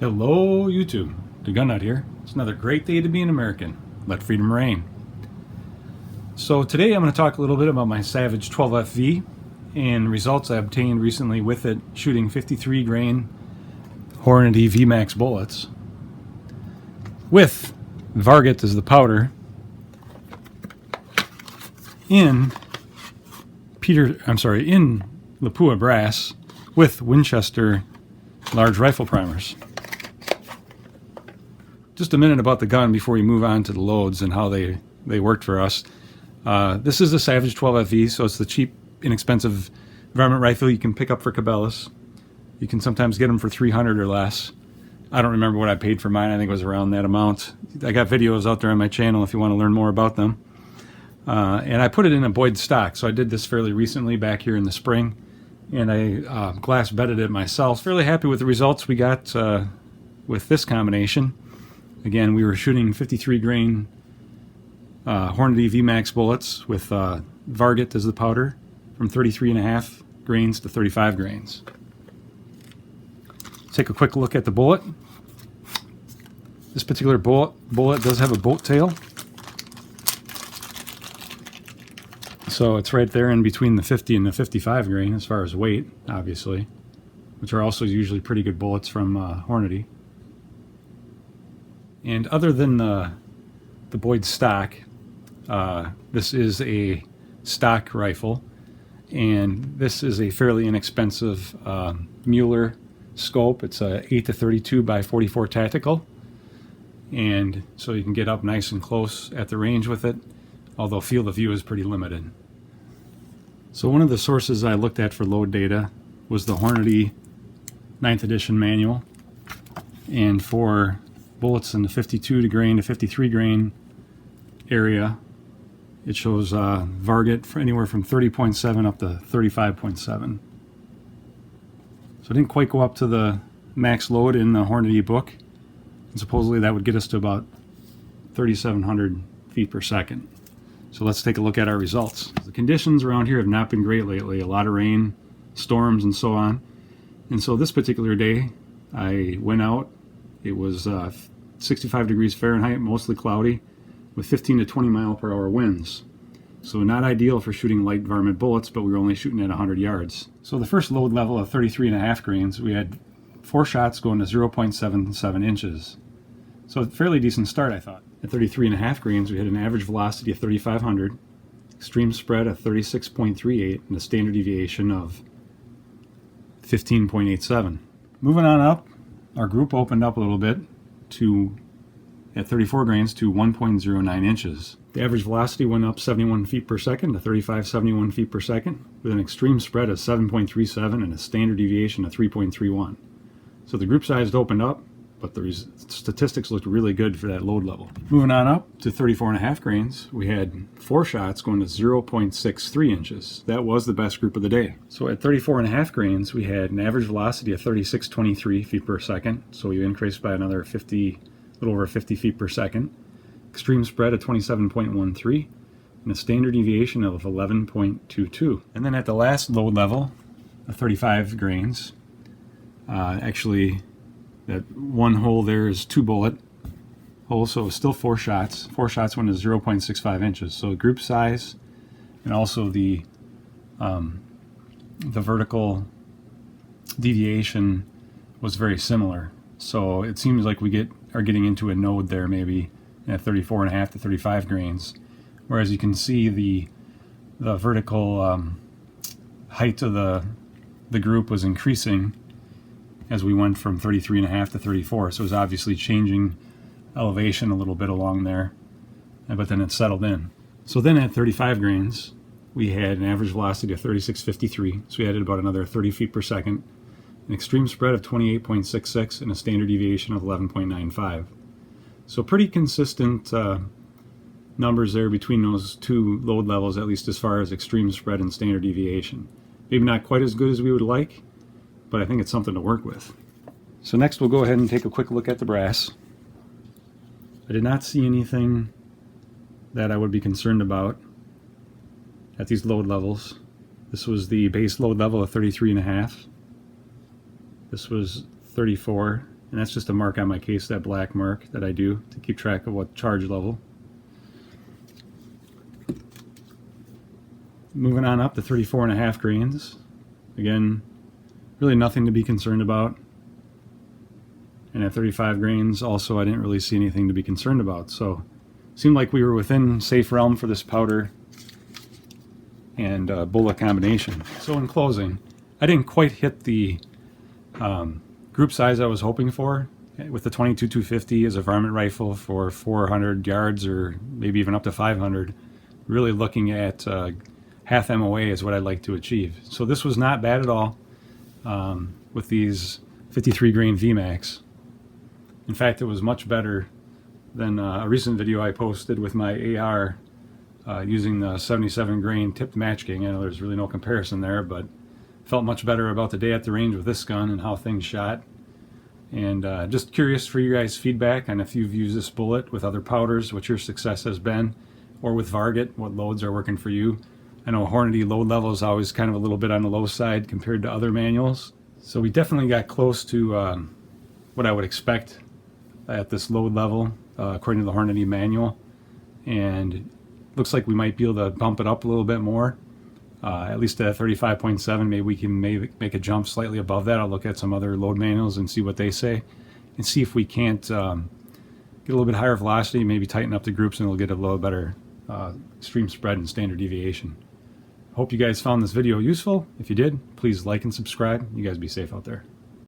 Hello YouTube, the Gun Nut here. It's another great day to be an American. Let freedom reign. So today I'm going to talk a little bit about my Savage 12FV and results I obtained recently with it shooting 53 grain Hornady VMAX bullets with Varget as the powder in Lapua brass with Winchester large rifle primers. Just a minute about the gun before we move on to the loads and how they worked for us. This is a Savage 12FV, so it's the cheap, inexpensive varmint rifle you can pick up for Cabela's. You can sometimes get them for $300 or less. I don't remember what I paid for mine. I think it was around that amount. I got videos out there on my channel if you want to learn more about them. And I put it in a Boyd stock, so I did this fairly recently back here in the spring. And I glass bedded it myself. Fairly happy with the results we got with this combination. Again, we were shooting 53 grain Hornady VMAX bullets with Varget as the powder from 33.5 grains to 35 grains. Take a quick look at the bullet. This particular bullet does have a boat tail. So it's right there in between the 50 and the 55 grain as far as weight, obviously, which are also usually pretty good bullets from Hornady. And other than the Boyd stock, this is a stock rifle, and this is a fairly inexpensive Mueller scope. It's a 8-32 by 44 tactical, and so you can get up nice and close at the range with it, although field of view is pretty limited. So one of the sources I looked at for load data was the Hornady 9th edition manual, and for bullets in the 52 grain to 53 grain area, it shows Varget for anywhere from 30.7 up to 35.7. So it didn't quite go up to the max load in the Hornady book, and supposedly that would get us to about 3,700 feet per second. So let's take a look at our results. The conditions around here have not been great lately. A lot of rain, storms, and so on. And so this particular day, I went out. It was 65 degrees Fahrenheit, mostly cloudy, with 15 to 20 mile per hour winds. So not ideal for shooting light varmint bullets, but we were only shooting at 100 yards. So the first load level of 33.5 grains, we had 4 shots going to 0.77 inches. So a fairly decent start, I thought. At 33.5 grains, we had an average velocity of 3,500, extreme spread of 36.38, and a standard deviation of 15.87. Moving on up, our group opened up a little bit to, at 34 grains, to 1.09 inches. The average velocity went up 71 feet per second to 3571 feet per second, with an extreme spread of 7.37 and a standard deviation of 3.31. So the group size opened up, but the statistics looked really good for that load level. Moving on up to 34.5 grains, we had 4 shots going to 0.63 inches. That was the best group of the day. So at 34.5 grains, we had an average velocity of 3623 feet per second. So we increased by another 50, a little over 50 feet per second. Extreme spread of 27.13 and a standard deviation of 11.22. And then at the last load level of 35 grains, actually, that one hole there is 2 bullet hole, so still 4 shots. 4 shots went to 0.65 inches. So group size and also the vertical deviation was very similar. So it seems like we are getting into a node there, maybe at 34.5 to 35 grains. Whereas you can see the vertical height of the group was increasing as we went from 33.5 to 34. So it was obviously changing elevation a little bit along there, but then it settled in. So then at 35 grains, we had an average velocity of 3653. So we added about another 30 feet per second, an extreme spread of 28.66, and a standard deviation of 11.95. So pretty consistent numbers there between those 2 load levels, at least as far as extreme spread and standard deviation. Maybe not quite as good as we would like, but I think it's something to work with. So next we'll go ahead and take a quick look at the brass. I did not see anything that I would be concerned about at these load levels. This was the base load level of 33.5. This was 34, And that's just a mark on my case, that black mark that I do to keep track of what charge level. Moving on up to 34.5 grains. Again, really nothing to be concerned about. And at 35 grains, also, I didn't really see anything to be concerned about. So, seemed like we were within safe realm for this powder and bullet combination. So, in closing, I didn't quite hit the group size I was hoping for with the 22-250 as a varmint rifle for 400 yards or maybe even up to 500. Really looking at half MOA is what I'd like to achieve. So this was not bad at all with these 53 grain VMAX. In fact, it was much better than a recent video I posted with my AR using the 77 grain tipped match king. I know there's really no comparison there, but felt much better about the day at the range with this gun and how things shot. And just curious for you guys' feedback on if you've used this bullet with other powders, what your success has been, or with Varget, what loads are working for you. I know Hornady load level is always kind of a little bit on the low side compared to other manuals. So we definitely got close to what I would expect at this load level, according to the Hornady manual. And looks like we might be able to bump it up a little bit more. At least at 35.7, maybe we can make a jump slightly above that. I'll look at some other load manuals and see what they say, and see if we can't get a little bit higher velocity, maybe tighten up the groups, and we'll get a little better extreme spread and standard deviation. Hope you guys found this video useful. If you did, please like and subscribe. You guys be safe out there.